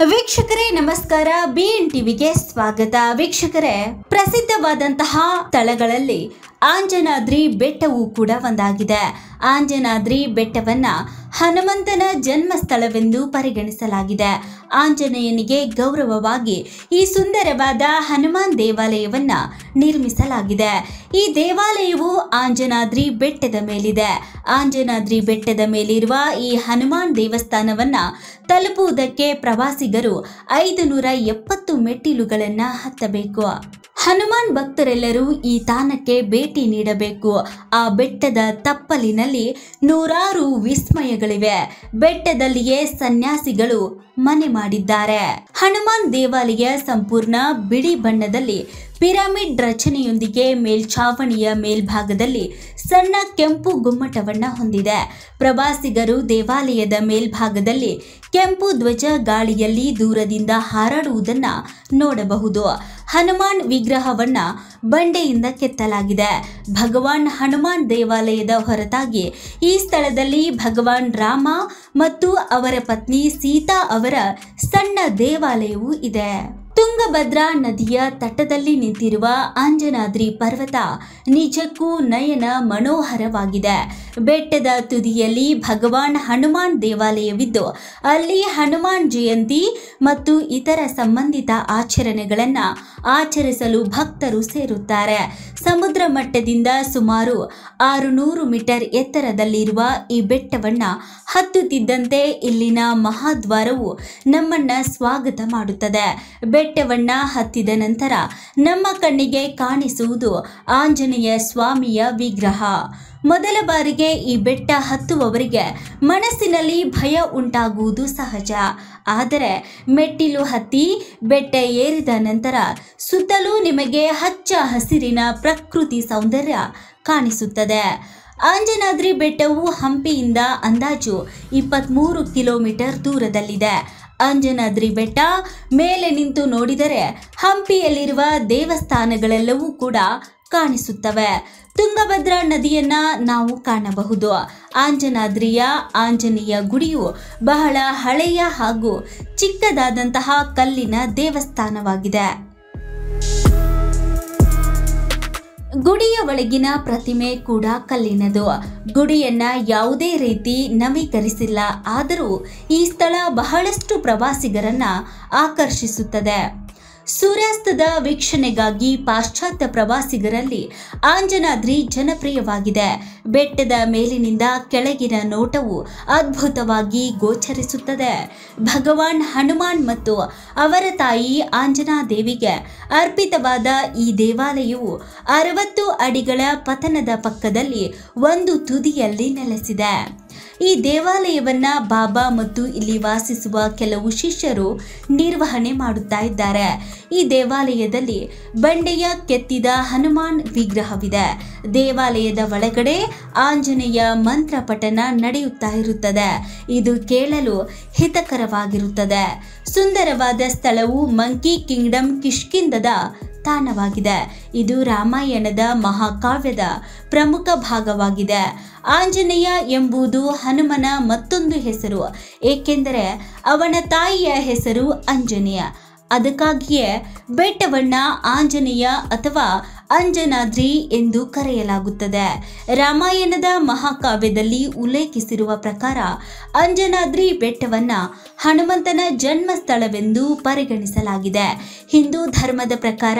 ವೀಕ್ಷಕರೇ ನಮಸ್ಕಾರ. BN ಟಿವಿಗೆ ಸ್ವಾಗತ. ವೀಕ್ಷಕರೇ, ಪ್ರಸಿದ್ಧವಾದಂತಹ ಸ್ಥಳಗಳಲ್ಲಿ ಆಂಜನಾದ್ರಿ ಬೆಟ್ಟವೂ ಕೂಡ ಒಂದಾಗಿದೆ. ಆಂಜನಾದ್ರಿ ಬೆಟ್ಟವನ್ನ ಹನುಮಂತನ ಜನ್ಮಸ್ಥಳವೆಂದು ಪರಿಗಣಿಸಲಾಗಿದೆ. ಆಂಜನೇಯನಿಗೆ ಗೌರವವಾಗಿ ಈ ಸುಂದರವಾದ ಹನುಮಾನ್ ದೇವಾಲಯವನ್ನ ನಿರ್ಮಿಸಲಾಗಿದೆ. ಈ ದೇವಾಲಯವು ಆಂಜನಾದ್ರಿ ಬೆಟ್ಟದ ಮೇಲಿದೆ. ಆಂಜನಾದ್ರಿ ಬೆಟ್ಟದ ಮೇಲಿರುವ ಈ ಹನುಮಾನ್ ದೇವಸ್ಥಾನವನ್ನ ತಲುಪುವುದಕ್ಕೆ ಪ್ರವಾಸಿಗರು 570 ಮೆಟ್ಟಿಲುಗಳನ್ನು ಹತ್ತಬೇಕು. ಹನುಮಾನ್ ಭಕ್ತರೆಲ್ಲರೂ ಈ ತಾಣಕ್ಕೆ ಭೇಟಿ ನೀಡಬೇಕು. ಆ ಬೆಟ್ಟದ ತಪ್ಪಲಿನಲ್ಲಿ ನೂರಾರು ವಿಸ್ಮಯಗಳಿವೆ. ಬೆಟ್ಟದಲ್ಲಿಯೇ ಸನ್ಯಾಸಿಗಳು ಮನೆ ಮಾಡಿದ್ದಾರೆ. ಹನುಮಾನ್ ದೇವಾಲಯ ಸಂಪೂರ್ಣ ಬಿಳಿ ಬಣ್ಣದಲ್ಲಿ ಪಿರಮಿಡ್ ರಚನೆಯೊಂದಿಗೆ ಮೇಲ್ಛಾವಣಿಯ ಮೇಲ್ಭಾಗದಲ್ಲಿ ಸಣ್ಣ ಕೆಂಪು ಗುಮ್ಮಟವನ್ನ ಹೊಂದಿದೆ. ಪ್ರವಾಸಿಗರು ದೇವಾಲಯದ ಮೇಲ್ಭಾಗದಲ್ಲಿ ಕೆಂಪು ಧ್ವಜ ಗಾಳಿಯಲ್ಲಿ ದೂರದಿಂದ ಹಾರಾಡುವುದನ್ನ ನೋಡಬಹುದು. ಹನುಮಾನ್ ವಿಗ್ರಹವನ್ನ ಬಂಡೆಯಿಂದ ಕೆತ್ತಲಾಗಿದೆ. ಭಗವಾನ್ ಹನುಮಾನ್ ದೇವಾಲಯದ ಹೊರತಾಗಿ ಈ ಸ್ಥಳದಲ್ಲಿ ಭಗವಾನ್ ರಾಮ ಮತ್ತು ಅವರ ಪತ್ನಿ ಸೀತಾ ಅವರ ಸಣ್ಣ ದೇವಾಲಯವೂ ಇದೆ. ತುಂಗಭದ್ರಾ ನದಿಯ ತಟದಲ್ಲಿ ನಿಂತಿರುವ ಆಂಜನಾದ್ರಿ ಪರ್ವತ ನಿಜಕ್ಕೂ ನಯನ ಮನೋಹರವಾಗಿದೆ. ಬೆಟ್ಟದ ತುದಿಯಲ್ಲಿ ಭಗವಾನ್ ಹನುಮಾನ್ ದೇವಾಲಯವಿದ್ದು ಅಲ್ಲಿ ಹನುಮಾನ್ ಜಯಂತಿ ಮತ್ತು ಇತರ ಸಂಬಂಧಿತ ಆಚರಣೆಗಳನ್ನು ಆಚರಿಸಲು ಭಕ್ತರು ಸೇರುತ್ತಾರೆ. ಸಮುದ್ರ ಮಟ್ಟದಿಂದ ಸುಮಾರು 600 ಮೀಟರ್ ಎತ್ತರದಲ್ಲಿರುವ ಈ ಬೆಟ್ಟವನ್ನ ಹತ್ತುತ್ತಿದ್ದಂತೆ ಇಲ್ಲಿನ ಮಹಾದ್ವಾರವು ನಮ್ಮನ್ನ ಸ್ವಾಗತ ಮಾಡುತ್ತದೆ. ಬೆಟ್ಟವನ್ನ ಹತ್ತಿದ ನಂತರ ನಮ್ಮ ಕಣ್ಣಿಗೆ ಕಾಣಿಸುವುದು ಆಂಜನೇಯ ಸ್ವಾಮಿಯ ವಿಗ್ರಹ. ಮೊದಲ ಬಾರಿಗೆ ಈ ಬೆಟ್ಟ ಹತ್ತುವವರಿಗೆ ಮನಸ್ಸಿನಲ್ಲಿ ಭಯ ಉಂಟಾಗುವುದು ಸಹಜ. ಆದರೆ ಮೆಟ್ಟಿಲು ಹತ್ತಿ ಬೆಟ್ಟ ಏರಿದ ನಂತರ ಸುತ್ತಲೂ ನಿಮಗೆ ಹಚ್ಚ ಹಸಿರಿನ ಪ್ರಕೃತಿ ಸೌಂದರ್ಯ ಕಾಣಿಸುತ್ತದೆ. ಆಂಜನಾದ್ರಿ ಬೆಟ್ಟವು ಹಂಪಿಯಿಂದ ಅಂದಾಜು 23 ಕಿಲೋಮೀಟರ್ ದೂರದಲ್ಲಿದೆ. ಆಂಜನಾದ್ರಿ ಬೆಟ್ಟ ಮೇಲೆ ನಿಂತು ನೋಡಿದರೆ ಹಂಪಿಯಲ್ಲಿರುವ ದೇವಸ್ಥಾನಗಳೆಲ್ಲವೂ ಕೂಡ ಕಾಣಿಸುತ್ತವೆ. ತುಂಗಭದ್ರಾ ನದಿಯನ್ನ ನಾವು ಕಾಣಬಹುದು. ಆಂಜನಾದ್ರಿಯ ಆಂಜನೇಯ ಗುಡಿಯು ಬಹಳ ಹಳೆಯ ಹಾಗೂ ಚಿಕ್ಕದಾದಂತಹ ಕಲ್ಲಿನ ದೇವಸ್ಥಾನವಾಗಿದೆ. ಗುಡಿಯ ಒಳಗಿನ ಪ್ರತಿಮೆ ಕೂಡ ಕಲ್ಲಿನದು. ಗುಡಿಯನ್ನ ಯಾವುದೇ ರೀತಿ ನವೀಕರಿಸಿಲ್ಲ. ಆದರೂ ಈ ಸ್ಥಳ ಬಹಳಷ್ಟು ಪ್ರವಾಸಿಗರನ್ನ ಆಕರ್ಷಿಸುತ್ತದೆ. ಸೂರ್ಯಾಸ್ತದ ವೀಕ್ಷಣೆಗಾಗಿ ಪಾಶ್ಚಾತ್ಯ ಪ್ರವಾಸಿಗರಲ್ಲಿ ಆಂಜನಾದ್ರಿ ಜನಪ್ರಿಯವಾಗಿದೆ. ಬೆಟ್ಟದ ಮೇಲಿನಿಂದ ಕೆಳಗಿನ ನೋಟವು ಅದ್ಭುತವಾಗಿ ಗೋಚರಿಸುತ್ತದೆ. ಭಗವಾನ್ ಹನುಮಾನ್ ಮತ್ತು ಅವರ ತಾಯಿ ಆಂಜನಾದೇವಿಗೆ ಅರ್ಪಿತವಾದ ಈ ದೇವಾಲಯವು 60 ಅಡಿಗಳ ಪತನದ ಪಕ್ಕದಲ್ಲಿ ಒಂದು ತುದಿಯಲ್ಲಿ ನೆಲೆಸಿದೆ. ಈ ದೇವಾಲಯವನ್ನ ಬಾಬಾ ಮತ್ತು ಇಲ್ಲಿ ವಾಸಿಸುವ ಕೆಲವು ಶಿಷ್ಯರು ನಿರ್ವಹಣೆ ಮಾಡುತ್ತಾ ಇದ್ದಾರೆ. ಈ ದೇವಾಲಯದಲ್ಲಿ ಬಂಡೆಯ ಕೆತ್ತಿದ ಹನುಮಾನ್ ವಿಗ್ರಹವಿದೆ. ದೇವಾಲಯದ ಒಳಗಡೆ ಆಂಜನೇಯ ಮಂತ್ರ ಪಠನ ನಡೆಯುತ್ತಾ ಇರುತ್ತದೆ. ಇದು ಕೇಳಲು ಹಿತಕರವಾಗಿರುತ್ತದೆ. ಸುಂದರವಾದ ಸ್ಥಳವು ಮಂಕಿ ಕಿಂಗ್ಡಮ್ ಕಿಷ್ಕಿಂಧದ ತಾಣವಾಗಿದೆ. ಇದು ರಾಮಾಯಣದ ಮಹಾಕಾವ್ಯದ ಪ್ರಮುಖ ಭಾಗವಾಗಿದೆ. ಆಂಜನೇಯ ಎಂಬುದು ಹನುಮನ ಮತ್ತೊಂದು ಹೆಸರು, ಏಕೆಂದರೆ ಅವನ ತಾಯಿಯ ಹೆಸರು ಅಂಜನೇಯ. ಅದಕ್ಕಾಗಿಯೇ ಬೆಟ್ಟವನ್ನ ಆಂಜನೇಯ ಅಥವಾ ಅಂಜನಾದ್ರಿ ಎಂದು ಕರೆಯಲಾಗುತ್ತದೆ. ರಾಮಾಯಣದ ಮಹಾಕಾವ್ಯದಲ್ಲಿ ಉಲ್ಲೇಖಿಸಿರುವ ಪ್ರಕಾರ ಅಂಜನಾದ್ರಿ ಬೆಟ್ಟವನ್ನ ಹನುಮಂತನ ಜನ್ಮಸ್ಥಳವೆಂದು ಪರಿಗಣಿಸಲಾಗಿದೆ. ಹಿಂದೂ ಧರ್ಮದ ಪ್ರಕಾರ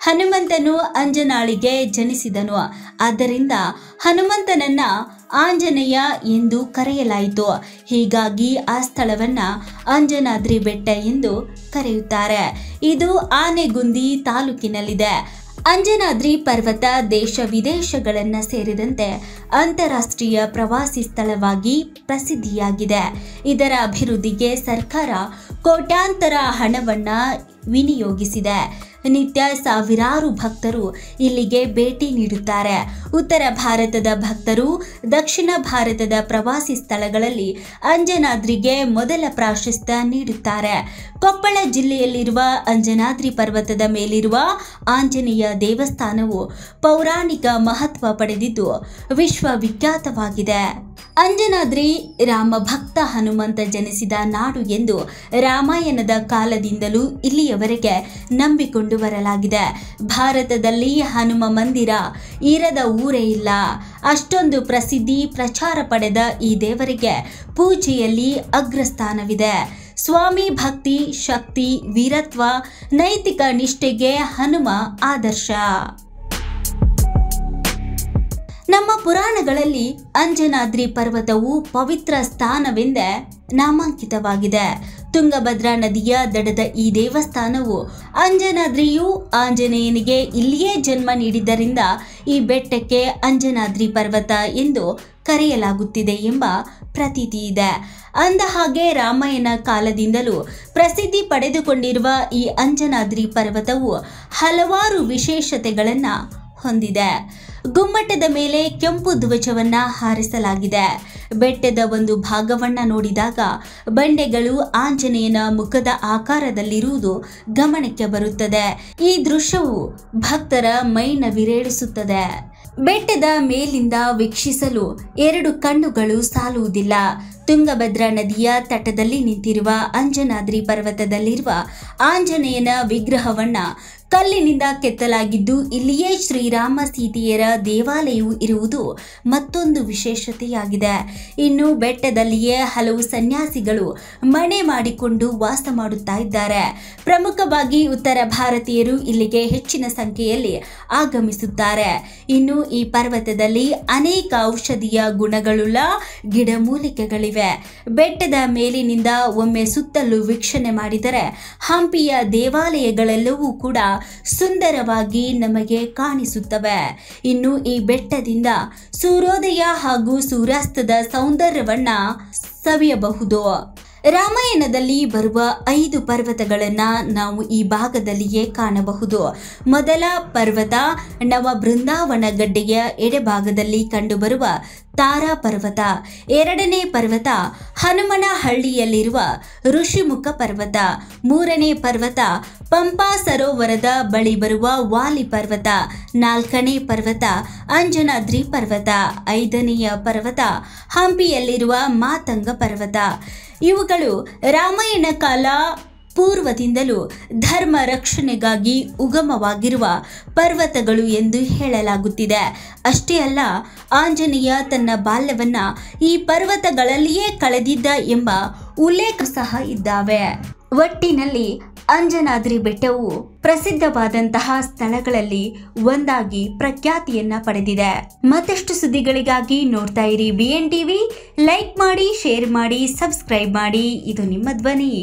ಹನುಮಂತನು ಅಂಜನಾಳಿಗೆ ಜನಿಸಿದನು. ಆದ್ದರಿಂದ ಹನುಮಂತನನ್ನ ಆಂಜನೇಯ ಎಂದು ಕರೆಯಲಾಯಿತು. ಹೀಗಾಗಿ ಆ ಸ್ಥಳವನ್ನ ಅಂಜನಾದ್ರಿ ಬೆಟ್ಟ ಎಂದು ಕರೆಯುತ್ತಾರೆ. ಇದು ಆನೆಗುಂದಿ ತಾಲೂಕಿನಲ್ಲಿದೆ. ಅಂಜನಾದ್ರಿ ಪರ್ವತ ದೇಶ ವಿದೇಶಗಳನ್ನ ಸೇರಿದಂತೆ ಅಂತಾರಾಷ್ಟ್ರೀಯ ಪ್ರವಾಸಿ ಸ್ಥಳವಾಗಿ ಪ್ರಸಿದ್ಧಿಯಾಗಿದೆ. ಇದರ ಅಭಿವೃದ್ಧಿಗೆ ಸರ್ಕಾರ ಕೋಟ್ಯಾಂತರ ಹಣವನ್ನ ವಿನಿಯೋಗಿಸಿದೆ. ನಿತ್ಯ ಸಾವಿರಾರು ಭಕ್ತರು ಇಲ್ಲಿಗೆ ಭೇಟಿ ನೀಡುತ್ತಾರೆ. ಉತ್ತರ ಭಾರತದ ಭಕ್ತರು ದಕ್ಷಿಣ ಭಾರತದ ಪ್ರವಾಸಿ ಸ್ಥಳಗಳಲ್ಲಿ ಅಂಜನಾದ್ರಿಗೆ ಮೊದಲ ಪ್ರಾಶಸ್ತ್ಯ ನೀಡುತ್ತಾರೆ. ಕೊಪ್ಪಳ ಜಿಲ್ಲೆಯಲ್ಲಿರುವ ಅಂಜನಾದ್ರಿ ಪರ್ವತದ ಮೇಲಿರುವ ಆಂಜನೇಯ ದೇವಸ್ಥಾನವು ಪೌರಾಣಿಕ ಮಹತ್ವ ಪಡೆದಿದ್ದು ವಿಶ್ವವಿಖ್ಯಾತವಾಗಿದೆ. ಅಂಜನಾದ್ರಿ ರಾಮ ಭಕ್ತ ಹನುಮಂತ ಜನಿಸಿದ ನಾಡು ಎಂದು ರಾಮಾಯಣದ ಕಾಲದಿಂದಲೂ ಇಲ್ಲಿಯವರೆಗೆ ನಂಬಿಕೊಂಡು ಬರಲಾಗಿದೆ. ಭಾರತದಲ್ಲಿ ಹನುಮ ಮಂದಿರ ಇರದ ಊರೇ ಇಲ್ಲ. ಅಷ್ಟೊಂದು ಪ್ರಸಿದ್ಧಿ ಪ್ರಚಾರ ಪಡೆದ ಈ ದೇವರಿಗೆ ಪೂಜೆಯಲ್ಲಿ ಅಗ್ರಸ್ಥಾನವಿದೆ. ಸ್ವಾಮಿ ಭಕ್ತಿ, ಶಕ್ತಿ, ವೀರತ್ವ, ನೈತಿಕ ನಿಷ್ಠೆಗೆ ಹನುಮ ಆದರ್ಶ. ನಮ್ಮ ಪುರಾಣಗಳಲ್ಲಿ ಅಂಜನಾದ್ರಿ ಪರ್ವತವು ಪವಿತ್ರ ಸ್ಥಾನವೆಂದೇ ನಾಮಾಂಕಿತವಾಗಿದೆ. ತುಂಗಭದ್ರಾ ನದಿಯ ದಡದ ಈ ದೇವಸ್ಥಾನವು ಅಂಜನಾದ್ರಿಯು ಆಂಜನೇಯನಿಗೆ ಇಲ್ಲಿಯೇ ಜನ್ಮ ನೀಡಿದ್ದರಿಂದ ಈ ಬೆಟ್ಟಕ್ಕೆ ಅಂಜನಾದ್ರಿ ಪರ್ವತ ಎಂದು ಕರೆಯಲಾಗುತ್ತಿದೆ ಎಂಬ ಪ್ರತೀತಿ ಇದೆ. ಅಂದಹಾಗೆ ರಾಮಾಯಣ ಕಾಲದಿಂದಲೂ ಪ್ರಸಿದ್ಧಿ ಪಡೆದುಕೊಂಡಿರುವ ಈ ಅಂಜನಾದ್ರಿ ಪರ್ವತವು ಹಲವಾರು ವಿಶೇಷತೆಗಳನ್ನು ಹೊಂದಿದೆ. ಗುಮ್ಮಟದ ಮೇಲೆ ಕೆಂಪು ಧ್ವಜವನ್ನ ಹಾರಿಸಲಾಗಿದೆ. ಬೆಟ್ಟದ ಒಂದು ಭಾಗವನ್ನ ನೋಡಿದಾಗ ಬಂಡೆಗಳು ಆಂಜನೇಯನ ಮುಖದ ಆಕಾರದಲ್ಲಿರುವುದು ಗಮನಕ್ಕೆ ಬರುತ್ತದೆ. ಈ ದೃಶ್ಯವು ಭಕ್ತರ ಮೈನವಿರೇಳಿಸುತ್ತದೆ. ಬೆಟ್ಟದ ಮೇಲಿಂದ ವೀಕ್ಷಿಸಲು 2 ಕಣ್ಣುಗಳು ಸಾಲುವುದಿಲ್ಲ. ತುಂಗಭದ್ರಾ ನದಿಯ ತಟದಲ್ಲಿ ನಿಂತಿರುವ ಅಂಜನಾದ್ರಿ ಪರ್ವತದಲ್ಲಿರುವ ಆಂಜನೇಯನ ವಿಗ್ರಹವನ್ನ ಕಲ್ಲಿನಿಂದ ಕೆತ್ತಲಾಗಿದ್ದು, ಇಲ್ಲಿಯೇ ಶ್ರೀರಾಮ ಸೀತೆಯರ ದೇವಾಲಯವು ಇರುವುದು ಮತ್ತೊಂದು ವಿಶೇಷತೆಯಾಗಿದೆ. ಇನ್ನು ಬೆಟ್ಟದಲ್ಲಿಯೇ ಹಲವು ಸನ್ಯಾಸಿಗಳು ಮನೆ ಮಾಡಿಕೊಂಡು ವಾಸ ಮಾಡುತ್ತಾ ಇದ್ದಾರೆ. ಪ್ರಮುಖವಾಗಿ ಉತ್ತರ ಭಾರತೀಯರು ಇಲ್ಲಿಗೆ ಹೆಚ್ಚಿನ ಸಂಖ್ಯೆಯಲ್ಲಿ ಆಗಮಿಸುತ್ತಾರೆ. ಇನ್ನು ಈ ಪರ್ವತದಲ್ಲಿ ಅನೇಕ ಔಷಧೀಯ ಗುಣಗಳುಳ್ಳ ಗಿಡಮೂಲಿಕೆಗಳಿವೆ. ಬೆಟ್ಟದ ಮೇಲಿನಿಂದ ಒಮ್ಮೆ ಸುತ್ತಲೂ ವೀಕ್ಷಣೆ ಮಾಡಿದರೆ ಹಂಪಿಯ ದೇವಾಲಯಗಳೆಲ್ಲವೂ ಕೂಡ ಸುಂದರವಾಗಿ ನಮಗೆ ಕಾಣಿಸುತ್ತವೆ. ಇನ್ನು ಈ ಬೆಟ್ಟದಿಂದ ಸೂರ್ಯೋದಯ ಹಾಗೂ ಸೂರ್ಯಾಸ್ತದ ಸೌಂದರ್ಯವನ್ನ ಸವಿಯಬಹುದು. ರಾಮಾಯಣದಲ್ಲಿ ಬರುವ 5 ಪರ್ವತಗಳನ್ನು ನಾವು ಈ ಭಾಗದಲ್ಲಿಯೇ ಕಾಣಬಹುದು. ಮೊದಲ ಪರ್ವತ ನವ ಬೃಂದಾವನ ಗಡ್ಡೆಯ ಎಡಭಾಗದಲ್ಲಿ ಕಂಡುಬರುವ ತಾರಾ ಪರ್ವತ. 2ನೇ ಪರ್ವತ ಹನುಮನ ಹಳ್ಳಿಯಲ್ಲಿರುವ ಋಷಿಮುಖ ಪರ್ವತ. 3ನೇ ಪರ್ವತ ಪಂಪಾ ಸರೋವರದ ಬಳಿ ಬರುವ ವಾಲಿ ಪರ್ವತ. 4ನೇ ಪರ್ವತ ಅಂಜನಾದ್ರಿ ಪರ್ವತ. 5ನೇಯ ಪರ್ವತ ಹಂಪಿಯಲ್ಲಿರುವ ಮಾತಂಗ ಪರ್ವತ. ಇವುಗಳು ರಾಮಾಯಣ ಕಾಲ ಪೂರ್ವದಿಂದಲೂ ಧರ್ಮ ರಕ್ಷಣೆಗಾಗಿ ಉಗಮವಾಗಿರುವ ಪರ್ವತಗಳು ಎಂದು ಹೇಳಲಾಗುತ್ತಿದೆ. ಅಷ್ಟೇ ಅಲ್ಲ, ಆಂಜನೇಯ ತನ್ನ ಬಾಲ್ಯವನ್ನ ಈ ಪರ್ವತಗಳಲ್ಲಿಯೇ ಕಳೆದಿದ್ದ ಎಂಬ ಉಲ್ಲೇಖ ಸಹ ಇದ್ದಾವೆ. ಒಟ್ಟಿನಲ್ಲಿ ಅಂಜನಾದ್ರಿ ಬೆಟ್ಟವು ಪ್ರಸಿದ್ಧವಾದಂತಹ ಸ್ಥಳಗಳಲ್ಲಿ ಒಂದಾಗಿ ಪ್ರಖ್ಯಾತಿಯನ್ನ ಪಡೆದಿದೆ. ಮತ್ತಷ್ಟು ಸುದ್ದಿಗಳಿಗಾಗಿ ನೋಡ್ತಾ ಇರಿ BN TV. ಲೈಕ್ ಮಾಡಿ, ಶೇರ್ ಮಾಡಿ, ಸಬ್ಸ್ಕ್ರೈಬ್ ಮಾಡಿ. ಇದು ನಿಮ್ಮ ಧ್ವನಿ.